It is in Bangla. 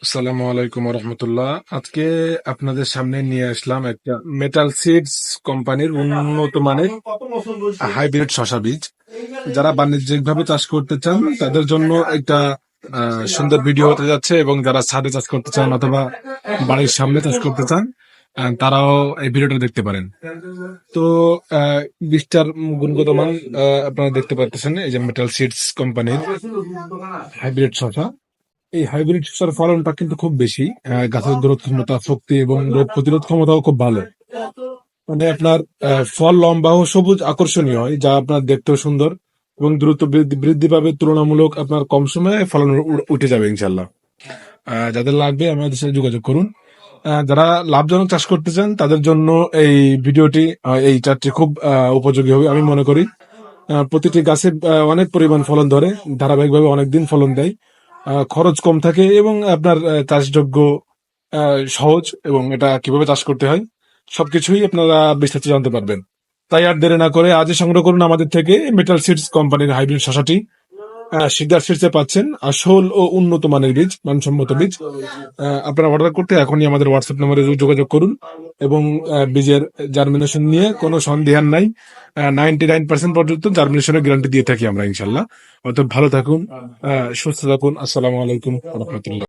আসসালামু আলাইকুম রহমতুল্লাহ। আজকে আপনাদের সামনে নিয়ে আসলাম একটা মেটাল সিডস কোম্পানির উন্নত মানের হাইব্রিড শসা বীজ। যারা বাণিজ্যিক ভাবে চাষ করতে চান তাদের জন্য একটা সুন্দর ভিডিও হতে যাচ্ছে, এবং যারা ছাদে চাষ করতে চান অথবা বাড়ির সামনে চাষ করতে চান তারাও এই ভিডিওটা দেখতে পারেন। তো বীজটার গুণগত মান আপনারা দেখতে পাচ্ছেন, এই যে মেটাল সিডস কোম্পানির হাইব্রিড শসা। এই হাইব্রিড শসার ফলনটা কিন্তু খুব বেশি, গাছের গ্রোথ ক্ষমতা, শক্তি এবং রোগ প্রতিরোধ ক্ষমতাও খুব ভালো। মানে আপনার ফল লম্বা ও সবুজ আকর্ষণীয় হয়, যা আপনার দেখতেও সুন্দর এবং দ্রুত বৃদ্ধি পাবে। তুলনামূলক আপনার কম সময়ে ফলন উঠে যাবে ইনশাল্লাহ। যাদের লাগবে আমাদের সাথে যোগাযোগ করুন। যারা লাভজনক চাষ করতে চান তাদের জন্য এই ভিডিওটি, এই চারটি খুব উপযোগী হবে আমি মনে করি। প্রতিটি গাছে অনেক পরিমাণ ফলন ধরে, ধারাবাহিকভাবে অনেকদিন ফলন দেয়। খরচ কম থাকে এবং আপনার চাষযোগ্য, সহজ, এবং এটা কিভাবে চাষ করতে হয় সবকিছুই আপনারা বিস্তারিত জানতে পারবেন। তাই আর দেরি না করে আজই সংগ্রহ করুন আমাদের থেকে মেটাল সিডস কোম্পানির হাইব্রিড শসাটি। সিডার সিডসে পাচ্ছেন আসল ও উন্নত মানের বীজ, মানসম্মত বীজ। আপনারা অর্ডার করতে এখনই আমাদের হোয়াটসঅ্যাপ নম্বরে যোগাযোগ করুন, এবং বীজের জার্মিনেশন নিয়ে কোনো সন্দেহান নাই। 99% পর্যন্ত জার্মিনেশনের গ্যারান্টি দিয়ে থাকি আমরা ইনশাল্লাহ। অতএব ভালো থাকুন, সুস্থ থাকুন। আসসালামু আলাইকুম রহমতুল্লাহ।